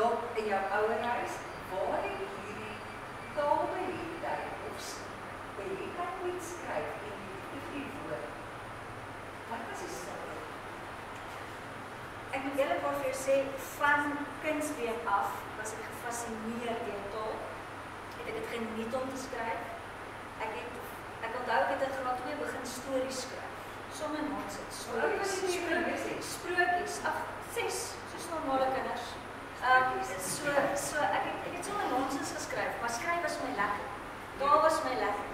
dalk in jou ouerhuis, waar het hierdie taalbeheerder of jy kan ooit skryf en die woord. Wat was die sin? Ek moet eerlikwaar vir jou sê, van kindsbeen af was ek gefascineerd deur taal. Ek het dit geniet om te skryf. Ek onthou ek het in graad 2 begin stories skryf. Sommige nonsens, sprokies, 6, soos normale kinders. So ek het sommige nonsens geskryf, maar skryf was my lekker. Taal was my lekker.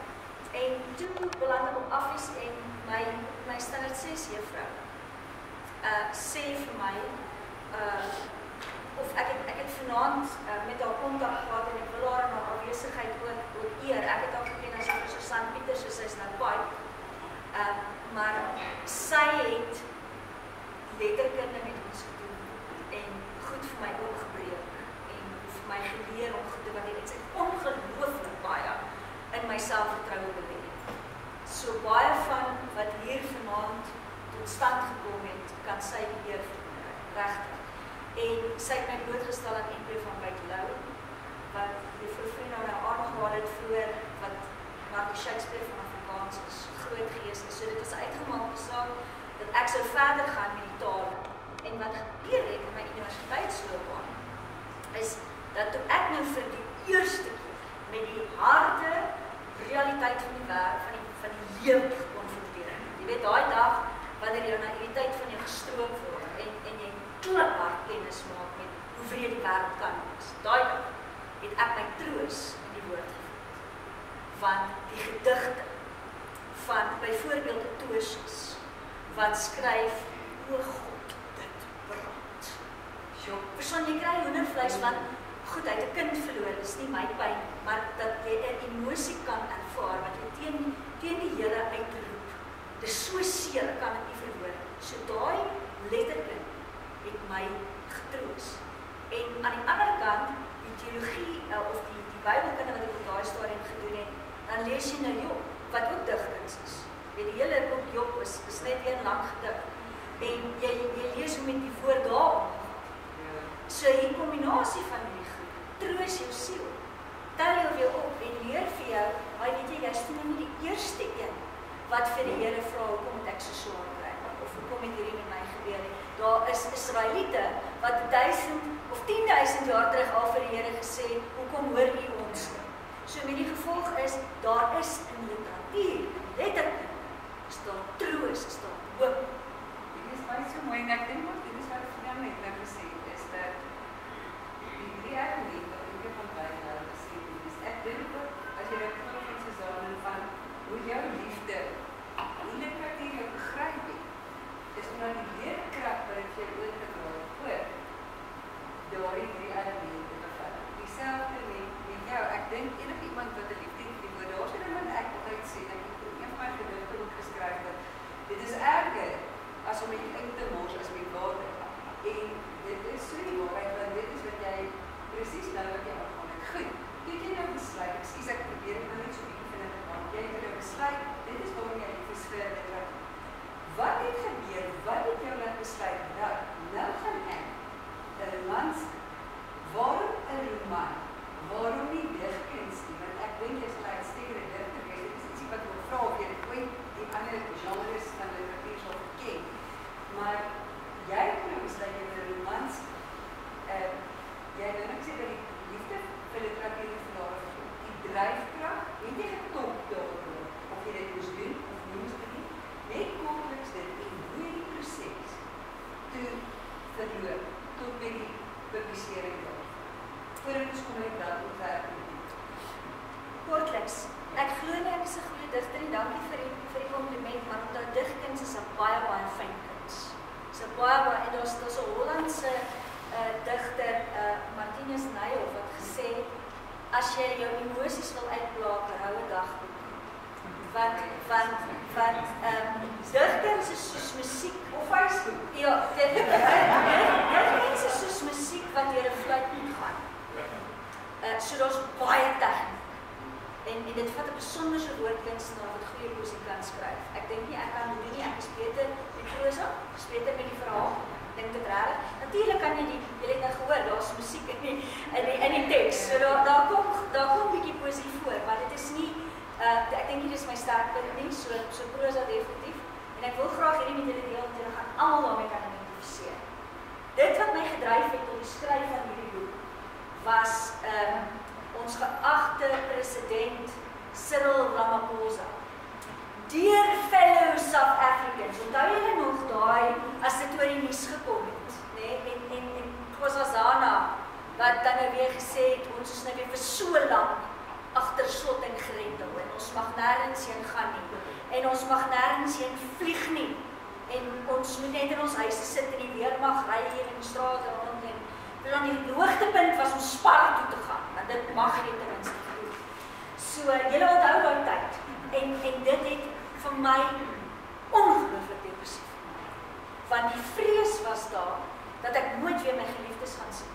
En toe beland ek op affies en my standaard 6 juffrou sê vir my, of ek het vanaand met haar kontak gehad en ek wil haar in haar afwesigheid ook eer. Ek het haar geken as Professor Sant Pieter, so sy is nou baie. Maar sy het letterkunde met ons gedoen en goed vir my oopgebreek en vir my geleer om goed te waardeer. Sy het ongelooflik baie in my selfvertroue beweeg. So baie van wat hier vanaand tot stand gekom het, kan sy beheer regtig. En sy het my blootgestel aan NP van Bytelou, wat juffrou Vriend nou aangehaal het vroeër, wat Martin Shakespeare van Afrikaans is, groot gees is. So dit is 'n uitgemaakte saak dat ek sou verder gaan met die tale. En wat gebeur het in my universiteitsloopbaan, is dat toe ek nou vir die eerste keer met die harde realiteit van die wêreld, van die lewe gekonfronteer. Jy weet, daai dag wanneer jou naïwiteit van jou gestroop word en jy kliphard kennis maak met hoe wreed die wêreld kan wees. Daai dag het ek my troos in die woord gevind. Want die gedigte van byvoorbeeld Tosius wat skryf, o God, dit brand. Verstaan, jy kry hoendervleis want goed, hy het 'n kind verloor, dis nie my pyn, maar dat jy 'n emosie kan ervaar wat jy teen die Here uitroep. Dis so seer, kan ek nie verwoord. So daai letterkind het my getroos. En aan die ander kant, die teologie of die Bybelkunde wat ek op daai stadium gedoen het, dan lees jy nou Job, wat ook digkuns is. Die hele boek Job is net een lang gedig. En jy lees hoe met die woord daar omgaan. So die kombinasie van die goed, troos jou siel, tel jou op en leer vir jou, maar weet jy, jy is nou nie die eerste een wat vir die Here vra, hoekom het ek so swaar kry, of hoekom het hierdie met my gebeur nie. Daar is Israeliete wat 1000 of 10.000 jaar terug al vir die Here gesê, hoekom hoor u ons nie? So met die gevolg is, daar is in literatuur, letterlik, is daar troos, is daar hoop. Dit is baie so mooi, en ek dink ook, dit is wat ek vandag net nou gesê het, is dat die drie argumente wat ek van Bytelou gesê het, is ek dink ook, as jy dit nog iets gesamenlik van hoe jou liefde die literatuur jou begryp het, is omdat die leerkrag wat het jy oorgedra het, daardie drie argumente bevat. Dieselfde met jou, ek dink enig iemand wat 'n liefde het vir die woord, daar is dit wat ek altyd sê, dat ek het een van my gedigte ook geskryf dat dit is erger as om met in te mors as met water. En dit is so die waarheid, want dit is wat jy presies nou wat jy aangaan het. Goed, dit jy nou besluit, ek probeer het nou net so bietjie vinnig aan. Jy het nou besluit, dit is waarom jy lief is vir literatuur. Wat het gebeur? Wat het jou laat besluit? Nou gaan ek 'n roman skryf. Waarom 'n roman? Waarom nie digkuns nie? Want ek dink jy sal uitstekende digter wees. Dit is ietsie wat ek wil vra of jy dit ooit die ander genres van literatuur sal ken. Maar jy het nou besluit jy wil 'n roman skryf. Jy het nou gesê dat die liefde vir literatuur is verlaat. Die dryfkrag, het jy getok daaroor of jy dit moes doen of nie moes doen nie. Net kortliks dit en hoe jy die proses toe verloop tot by die publisering daar. Voordat ons kom uit dat ontwerp doen. Kortliks, ek glo nie ek is 'n goeie digter en dankie vir die compliment, maar omdat digkuns is 'n baie fyn kuns. Dis 'n baie en daar's 'n Hollandse digter, Martinus Nijhoff, wat gesê het, as jy jou emosies wil uitblaak, hou 'n dagboek. Want digkuns is soos musiek Of Facebook. Ja, digkuns is soos musiek wat deur 'n fluit moet gaan. So daar's baie tegniek. En dit vat 'n besonderse woordkunstenaar wat goeie poesie kan skryf. Ek dink nie ek kan dit doen nie, ek is beter met prosa, is beter met die verhaal. Dink dit reg. Natuurlik kan jy het nou gehoor, daar's musiek in So daar kom 'n bietjie poesie voor, maar dit is nie ek dink dit is my sterkpunt nie, so prosa definitief. En ek wil graag hierdie met julle deel, want julle gaan almal daarmee kan identifiseer. Dit wat my gedryf het tot die skryf van hierdie boek was ons geagte president Cyril Ramaphosa. Dear fellow South Africans, onthou julle nog daai as dit oor die nuus gekom het, nê? En Nkosazana wat dan nou weer gesê het ons is nou weer vir so lank agter slot en grendel en ons mag nêrens heen gaan nie en ons mag nêrens heen vlieg nie en ons moet net in ons huise sit en die weermag ry hier in die strate rond en dan die hoogtepunt was om Spar toe te gaan, want dit mag jy ten minste doen. So julle onthou daai tyd en dit het vir my ongelooflik depressief gemaak. Want die vrees was daar dat ek nooit weer my geliefdes gaan sien.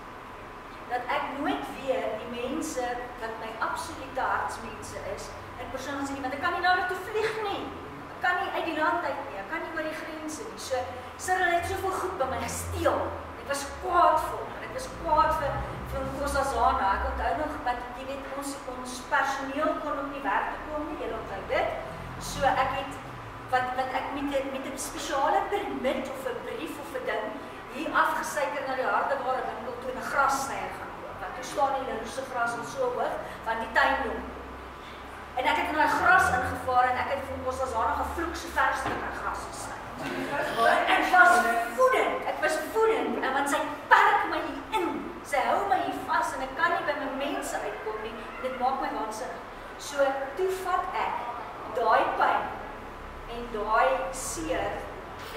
Dat ek nooit weer die mense wat my absolute hartsmense is, in persoon gaan sien, want ek kan nie nou toe vlieg nie. Ek kan nie uit die land uit nie, ek kan nie oor die grense nie. So Cyril het soveel goed by my gesteel. Ek was kwaad vir hom. Ek was kwaad vir Nkosazana. Ek onthou nog wat jy weet ons personeel kon op die werk toe kom nie, julle onthou dit. So ek het wat ek met 'n spesiale permit of 'n brief of 'n ding hier afgesuiker na die hardeware winkel toe 'n grassnyer gaan koop. Want toe staan die leroese gras al so hoog van die tuinbloem. En ek het in daai gras ingevaar en ek het vir Nkosazana gevloek so ver stuk aan gras gesny. Ek was woedend, want sy perk my hier in. Sy hou my hier vas en ek kan nie by my mense uitkom nie. Dit maak my waansinnig. So toe vat ek daai pyn en daai seer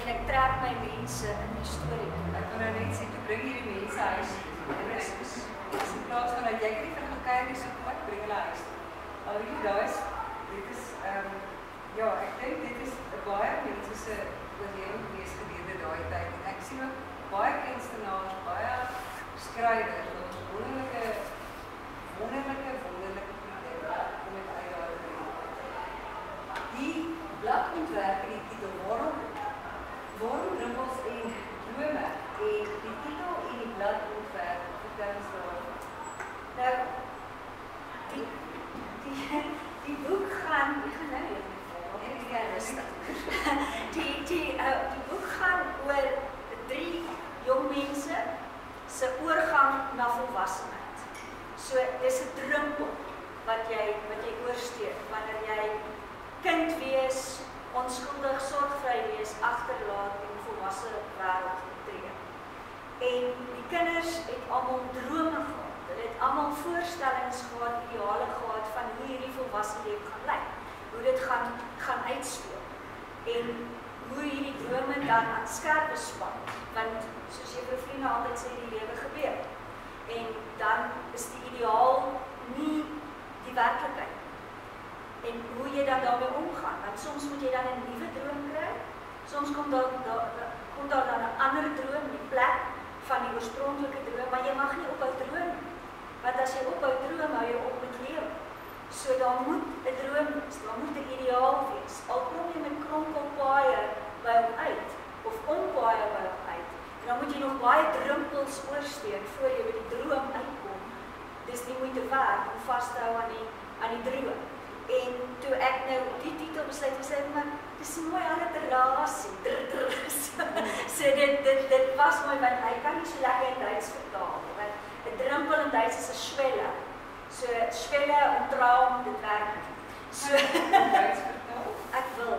en ek trek my mense in die storie. Ek wil nou net sê, toe bring jy die mense huis en ek is in plaas van dat jy nie vir hulle kuier nie, so kom ek bring hulle huis. Al hierdie daai dit is ja, ek dink dit is baie mense se oorlewing gewees gedurende daai tyd. En ek sien ook baie kunstenaars, baie skrywers wat wonderlike produkte om met uit daar te bring. Die bladontwerp en die titel, waarom druppels en drome en die titel en die bladontwerp, vertel ons daaroor. Nou, die boek gaan, ek gaan nou weer die boek gaan oor 3 jong mense se oorgang na volwassenheid. So dis 'n drempel wat jy oorsteek wanneer jy kind wees, onskuldig, sorgvry wees, agterlaat en volwasse wêreld tree. En die kinders het almal drome gehad. Hulle het almal voorstellings gehad, ideale gehad van hoe hierdie volwasse lewe gaan lyk. Hoe dit gaan uitspeel. En hoe hierdie drome dan aan skerp span. Want soos jy vir vriende altyd sê, die lewe gebeur. En dan is die ideaal nie die werklikheid. En hoe jy dan daarmee omgaan. Want soms moet jy dan 'n nuwe droom kry. Soms kom daar dan 'n ander droom in die plek van die oorspronklike droom, maar jy mag nie ophou droom. Want as jy ophou droom, hou jy op met lewe. So daar moet 'n droom wees, daar moet 'n ideaal wees. Al kom jy met krompelpaaie by hom uit of ompaaie by hom uit. En dan moet jy nog baie drempels oorsteek voor jy by die droom uitkom. Dis nie moeite werd om vas te hou aan die droom. En toe ek nou die titel besluit gesê maar dis 'n mooi alliterasie. So dit was mooi want hy kan nie so lekker in Duits vertaal nie. Want 'n drempel in Duits is 'n Schwelle. So Schwelle en Traum, dit werk nie. So Duits vertaal? Ek wil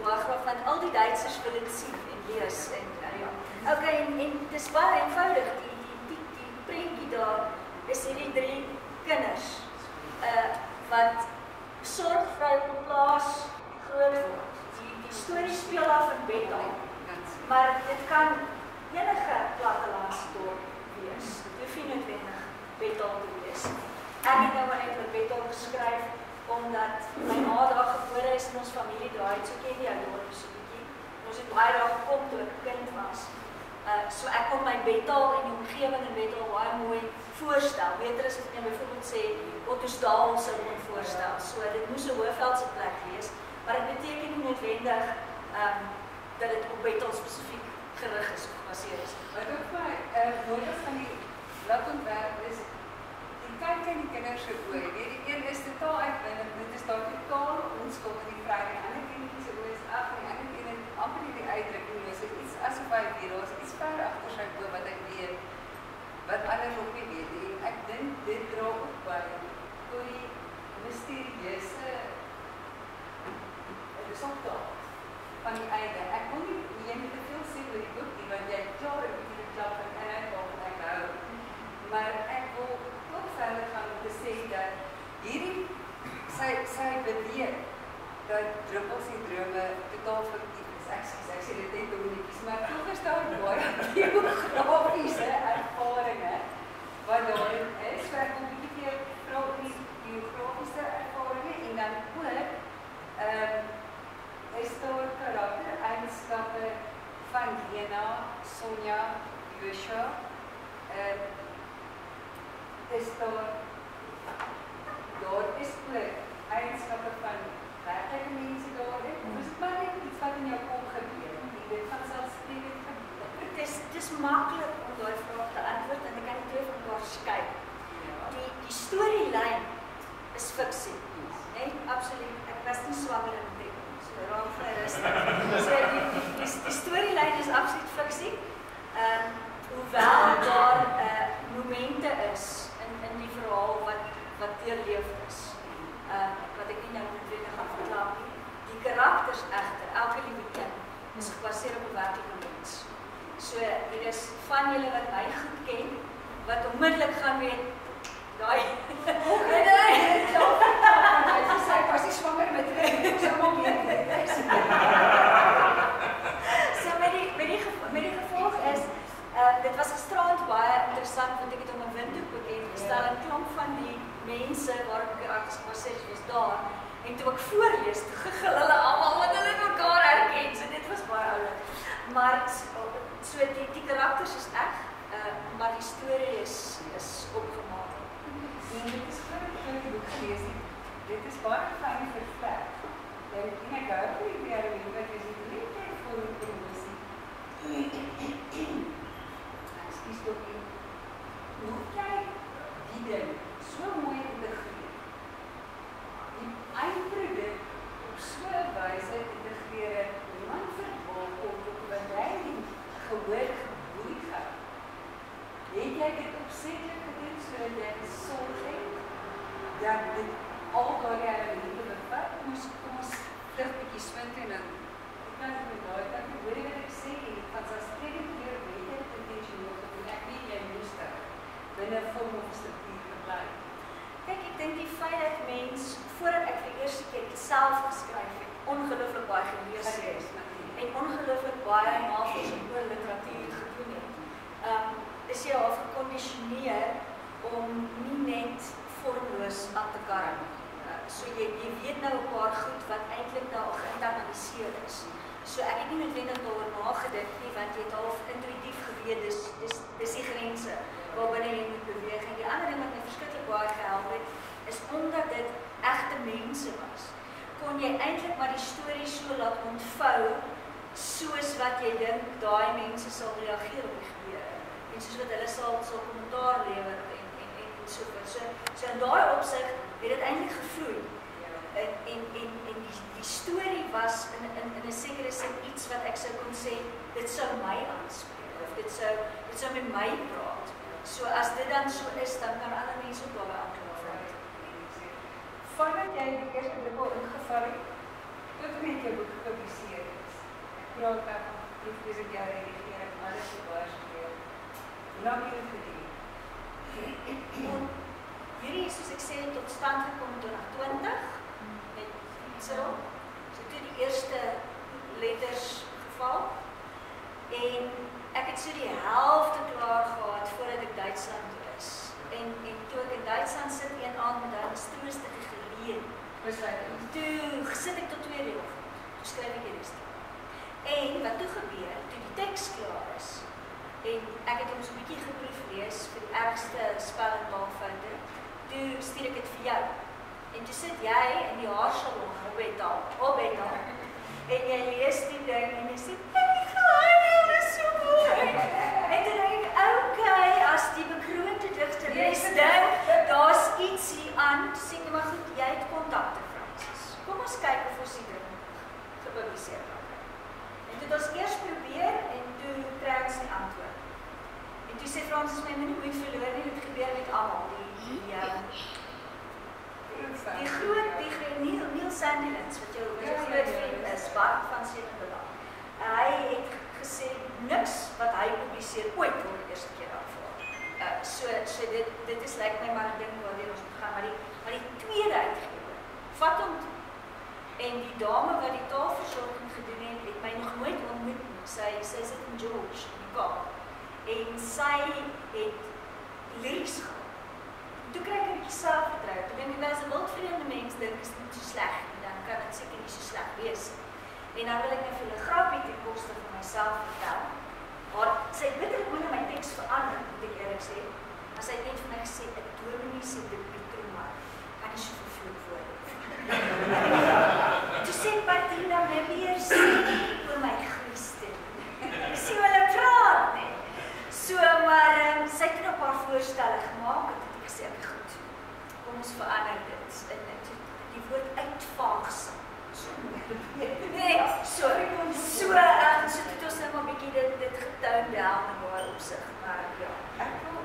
baie graag want al die Duitsers wil dit sien en lees en ja. Okay, en dis baie eenvoudig. Die prentjie daar is hierdie 3 kinders wat sorgvry plaas groot word. Die storie speel af in Bethel. Maar dit kan enige plattelandse dorp wees. Dit hoef nie noodwendig Bethel te wees. Ek het nou maar net vir Bethel geskryf omdat my ma daar gebore is en ons familie daar het so ken die dorp so bietjie. Ons het baie daar gekom toe ek 'n kind was. So ek kon my Bethel en die omgewing in Bethel baie mooi voorstel. Beter as ek byvoorbeeld sê Ottosdal sou kon voorstel. So dit moes 'n Hoëveldse plek wees, maar dit beteken nie noodwendig dat dit op Bethel spesifiek gerig is of gebaseer is. Wat ook my nodig van die bladontwerp is die kyk in die kinders se oë. Die een is totaal uitwindend, dit is daar totaal onskuld in die vrye. Die ander kinders se oë is af, en die ander een het amper nie die uitdrukking nie. So iets asof hy weet, daar is iets ver agter sy oë wat hy weet, wat anders ook nie weet nie. En ek dink dit dra ook by hoe die mysterieuse resultaat van die einde. Ek wil nie, jy moet te veel sê oor die boek nie, want jy klaar een beetje die klap van inhoud waarvan ek hou. Maar ek wil ook verder gaan om te sê dat hierdie, sy beweer dat druppelsyndrome totaal fiktief is. Ek sê dit net dominietjies, maar toch is daar baie geografiese ervaringe wat daarin is. So ek wil een bietjie vir vra oor die geografiese ervaringe en dan ook is daar karaktereigenskappe van Lena, Sonja, Joshua. Is daar is ook eigenskappe van werklike mense daarin? Of is dit maar net iets wat in jou kop gebeur? Dit van selfsprekend gebeur. Het is makkelijk om die vraag te antwoord en ek kan die twee van mekaar skei. Die storielyn is fiksie. Nee, absoluut. Ek was nie swanger in die so raam vry rustig. So die storielyn is absoluut fiksie. Hoewel daar momente is in die verhaal wat deurleef is. Wat ek nie nou noodwendig gaan verklaar nie. Die karakters egter, elke liewe kind, is gebaseer op 'n werklike mens. So hier is van julle wat my goed ken, wat onmiddellik gaan weet, daai ek was nie swanger met so maar weet. So met die gevolg is dit was gisterand baie interessant want ek het om 'n windhoek bekend gestel en klomp van die mense waar ek karakters gebaseer was daar en toe ek voorlees, toe gegil hulle almal want hulle mekaar herken. So dit was baie oulik. Maar so die karakters is eg, maar die storie is opgemaak. En dit is groot die boek gelees het. Dit is baie fyn vervlek. En ek hou van die periode wat jy sê net vir die promosie. Ekskuus tog nie. Hoe jy die ding so mooi integreer. Die eindproduk op so 'n wyse integreer dat niemand verdwaal of wat jy gehoor geboei gaan. Het jy dit opsetlik gedoen sodat jy gesorg het dat dit al daardie elemente bevat? Kom ons vlug 'n bietjie swint en dan ek kan dit met daai dat hoor jy wat ek sê en van sy streek deur weet jy dit intentioneel gedoen. Ek weet jy moes dit binne 'n vorm of struktuur gebly. Kyk, ek dink die feit dat mens voordat ek vir die eerste keer self geskryf het, ongelooflik baie gelees het en ongelooflik baie navorsing oor literatuur gedoen het. Is jy al gekondisioneer om nie net vormloos aan te karre. So jy weet nou 'n paar goed wat eintlik nou al geïnternaliseer is. So ek het nie noodwendig daaroor nagedink nie, want jy het half intuïtief geweet dis die grense waarbinne jy moet beweeg. En die ander ding wat my verskriklik baie gehelp het, is omdat dit egte mense was, kon jy eintlik maar die storie so laat ontvou soos wat jy dink daai mense sal reageer op die gebeure. En soos wat hulle sal kommentaar lewer en so voort. So in daai opsig het dit eintlik gevloei. En die storie was in 'n sekere sin iets wat ek sou kon sê, dit sou my aanspreek of dit sou met my praat. So as dit dan so is, dan kan ander mense ook daarbey aankloot. Vandat jy die eerste druppel ingeval het, tot met jou boek gepubliseer is. Ek praat van briefjes ek jou redigeer en alles so baie speel. Hoe lang het dit geduur? Hierdie is, soos ek sê, tot stand gekom in 2020 met Cyril. So toe die eerste letters geval en ek het so die helfte klaar gehad voordat ek Duitsland toe is. En toe ek in Duitsland sit een aand met daai stroostige geleen. Toe sit ek tot 2 uur. Toe skryf ek die res. En wat toe gebeur, toe die teks klaar is en ek het hom so 'n bietjie geproeflees vir die ergste spel en taalfoute. Toe stuur ek dit vir jou. En toe sit jy in die haarsalon op Bethal, en jy lees die ding en jy sê, dit is so mooi. En toe dink ek, okay, as die bekroonde digteres dink, daar's ietsie aan, sê jy maar goed, jy het kontakte, Francis. Kom ons kyk of ons die ding gepubliseer kan kry. En toe het ons eers probeer en toe kry ons die antwoord. En toe sê Francis my moenie moed verloor nie, dit gebeur met almal. Die groot Neil Sandilands wat jou groot vriend is, Bart van Sevenbelang. Hy het gesê niks wat hy publiseer ooit word die eerste keer aanvaar. So dit is lyk my maar 'n ding waardeur ons moet gaan, maar die tweede uitgewer vat hom toe. En die dame wat die taalversorging gedoen het my nog nooit ontmoet nie. Sy sit in George in die Kaap. En sy het lyrics gehad. Toe kry ek 'n bietjie selfvertroue. Toe dink ek as 'n wildvreemde mens dink is dit nie so sleg nie, dan kan dit seker nie so sleg wees nie. En dan wil ek net vir 'n grappie ten koste van myself vertel. Maar sy het bitter moeilik my teks verander, moet ek eerlik sê. Maar sy het net vir my gesê 'n dominee se debuutroman kan nie so veel woorde. Toe sê Patrina my weer sê vir my Christen. Ek sê hulle praat nie. So maar sy het nog 'n paar voorstelle gemaak en ek sê ek goed. Kom ons verander dit. En die woord uitvaagsel. Nee, so het ons nou maar 'n bietjie dit getoon down in haar opsig, maar ja. Ek wil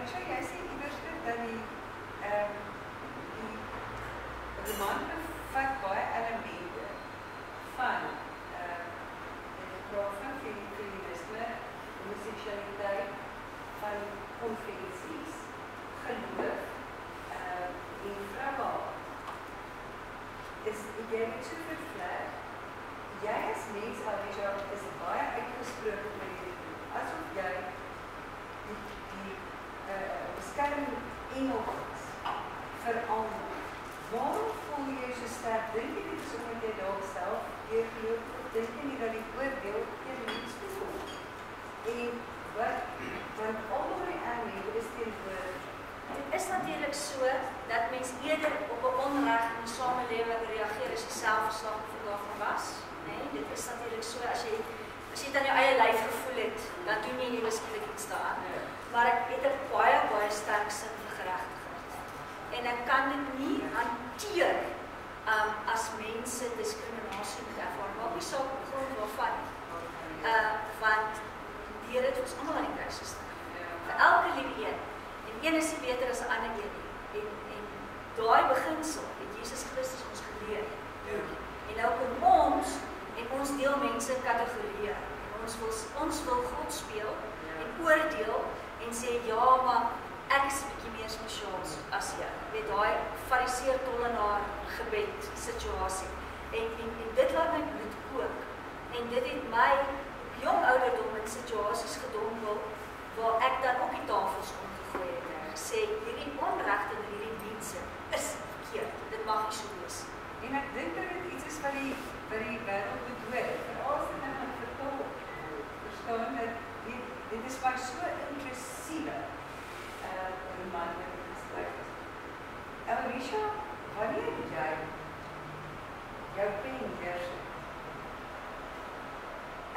Richard, jy sê iewers dat die roman bevat baie elemente van van feminisme, homoseksualiteit, van konvensies, geloof en vrouwaal. Jy het so vervleg, jy as mens, Alicia, is baie uitgesproken oor hierdie doen, asof jy die beskerming engel is vir almal. Waarom voel jy so sterk? Dink jy dit is omdat jy dalk self deurgeloop, of dink jy nie dat die oordeel teen mens bevoel? En want almal die aanneem is teenwoordig. Het is natuurlijk so dat mens eerder op 'n onreg in die samelewing reageer as jy self slagoffer daarvan was. Nee, dit is natuurlijk so as jy dit aan jou eie lyf gevoel het, dan doen jy nie beskiklik iets daaraan. Maar ek het 'n baie sterk sin vir geregtigheid. En ek kan dit nie hanteer as mense diskriminasie moet ervaar. Maak nie saak op grond waarvan. Want die Here het ons almal aan die kruis gestaan. Vir elke liewe een. Een is nie beter as 'n ander een nie. En daai beginsel het Jesus Christus ons geleer. En nou kom ons en ons deel mense in kategorieë. Ons wil God speel en oordeel en sê ja, maar ek is 'n bietjie meer spesiaal as jy. Weet daai fariseer tollenaar gebed situasie. En dit laat my bloed kook. En dit het my op jong ouderdom in situasies gedompel waar ek dan op die tafels omgegooi het en gesê hierdie onregte en hierdie mense is verkeerd. Dit mag nie so wees. En ek dink dat dit iets is wat die wêreld moet hoor. Veral as dit nou met vertaal verstaan dat dit is maar so inklusiewe roman wat ek geskryf het. Alicia, wanneer jy jou pen neersit?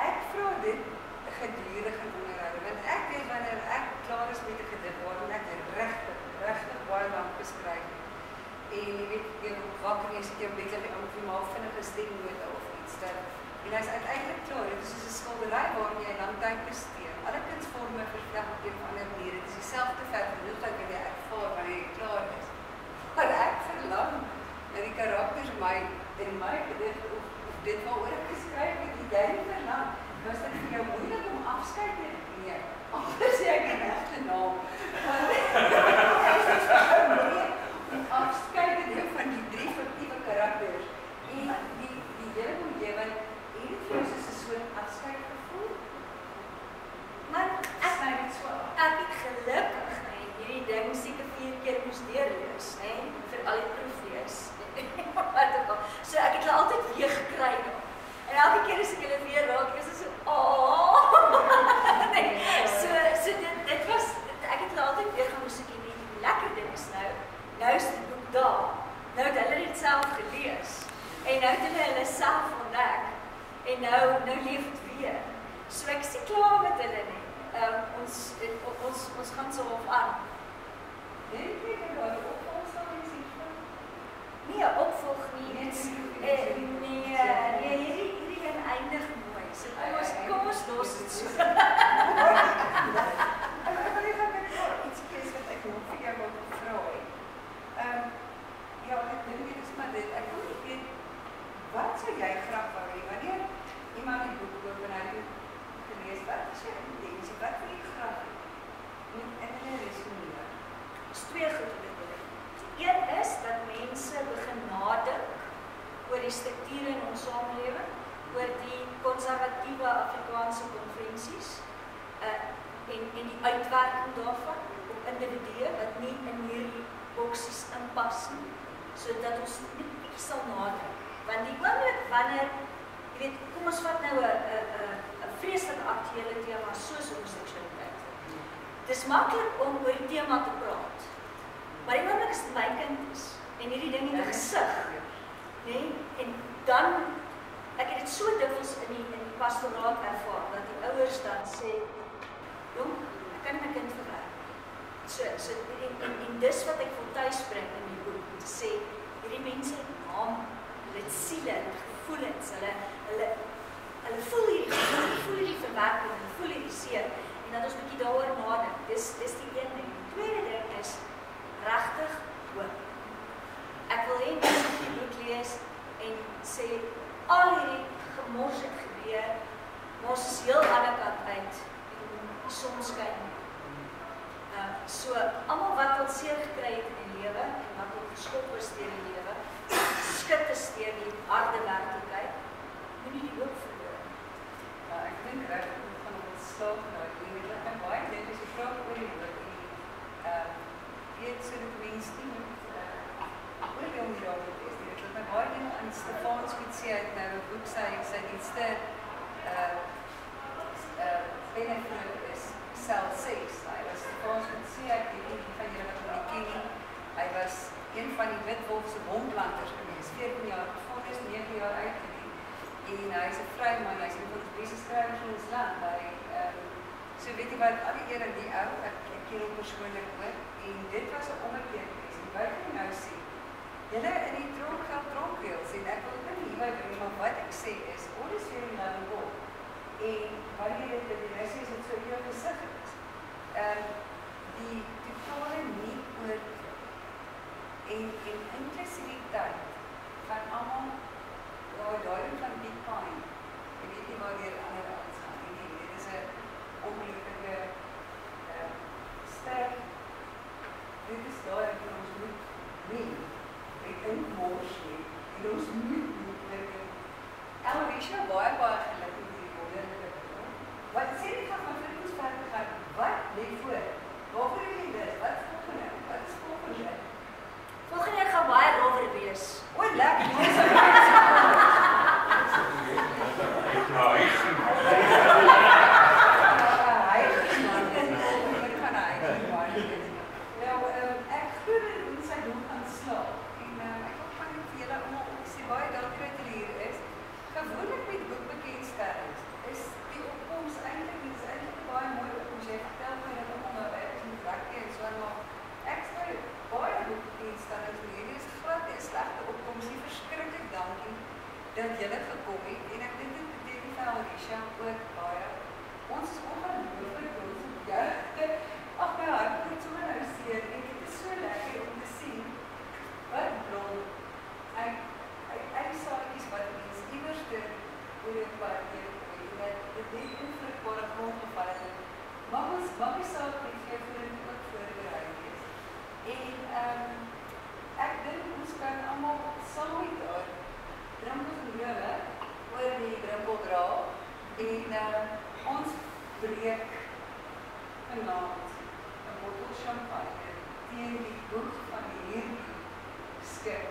Ek vra dit gedurig in onderhoude, want ek weet wanneer ek klaar is met 'n gedig waarin ek regtig baie lank beskryf het. En jy weet, jy wakker is, ek jou bed lig en jy maak vinnige stemnote of iets dat en hy's uiteindelik klaar. Dit is soos 'n skildery waarin jy lang tyd besteed. Alle kunsvorme vervleg op 'n ander manier. Dit is dieselfde verf genoeg dat jy ervaar wanneer jy klaar is. Maar ek verlang dat die karakters in my gedig of dit waaroor ek geskryf het, jy nie verlang. Was dit vir jou moeilik om afskeid te neem? Anders sê ek die regte naam. Want om afskeid te neem van die 3 fiktiewe karakters. En die hele omgewing en dit vir ons is 'n soort afskeidgevoel. Maar Ek sny dit so af. ek het gelukkig hierdie ding seker 4 keer moes deurlees, né? Vir al die proeflees. Wat ook al. So ek het hulle altyd weer gekry. En elke keer as ek hulle weer raak, is dit so, nee, so dit was, ek het hulle altyd weer gaan besoek en die lekker ding is nou is die boek daar, nou het hulle dit self gelees, en nou het hulle self ontdek, en nou leef het weer. So ek is nie klaar met hulle nie, ons gaan so op aan. Dink jy dat Dis twee goed om te doen. Een is dat mense begin nadink oor die strukture in ons samelewing, oor die konservatiewe Afrikaanse konvensies en die uitwerking daarvan op individue wat nie in hierdie boksies inpas nie, sodat ons net 'n bietjie sal nadink. Want die oomblik wanneer, jy weet, kom ons vat nou 'n vreeslike aktuele tema soos homoseksualiteit. Dis maklik om oor die tema te praat. Maar die oomblik as dit my kind is en hierdie ding in die gesig, nee, en dan ek het dit so dikwels in die pastoraat ervaar dat die ouers dan sê, "Jong, ek kan my kind verwerk." En dis wat ek wil tuisbring in die boek, om te sê, hierdie mense het naam, hulle het siele, hulle het gevoelens, hulle voel hierdie verwerking, hulle voel hierdie seer, en dat ons 'n bietjie daaroor nadink. Dis die een ding. Die tweede ding is regtig hoop. Ek wil hê mense die boek lees en sê, al hierdie gemors het gebeur, maar ons is heel ander kant uit en die son skyn. So, almal wat al seer gekry het in die lewe en wat al geskop is deur die lewe, skit is deur die harde werklikheid, moenie die hoop verloor. Ja, ek dink reg van ons slaap nou, ek het baie net as jy vra oor die hoop en weet so dat mense nie moet oor die omgewing is nie. Ek het my baie ding aan Stefans Kutse uit nou 'n boek sy dienste benefit is self-sex. Hy was Stefans Kutse, ek weet nie van julle wat hom ken nie. Hy was een van die Witwolfse bomplanters gewees, 14 jaar voor is 9 jaar uit gewees. En hy is 'n vryman, hy is een van die beste skrywers in ons land. So weet jy wat, al die eer aan die ou, ek ken hom persoonlik ook, en dit was 'n ommekeer gewees. En wat jy nou sê, julle in die tronkweels, en ek wil dit nie hierbij bring, maar wat ek sê is, all is very low and gold. En wanneer jy dit in is het so jou gesig is. Die totale nie oor en inclusiviteit van almal, daarin van Big Pine, ek weet nie waar die ander ouds gaan nie, dit is 'n ongelukkige sterk, dit is daar en ons moet nie, ek inmors nie, en ons moet nie, Aloysia baie geluk in die wonderlijke, wat sê die gaan van Vriendensverke gaan, wat leef voor, waarvoor het jy dit, wat is volgende, wat is volgende? Volgende gaan baie rover wees. O, lekker, ons is dat julle gekom het, en ek dink dit beteken vir Aloysia ook baie. Ons is ongelooflik trots op jou. Ag, my hart moet sommer nou seer, en dit is so lekker om te sien wat bron uit die saadjies wat mense iewers oor jou pad neergooi, en dat dit net onvrugbare grond geval het. Mag die saad met jou voeding ook voorbereid wees. En ek dink ons kan almal saam met daar drempels en rolle oor die drempel dra en ons breek vanaand 'n bottel champagne teen die boeg van hierdie skip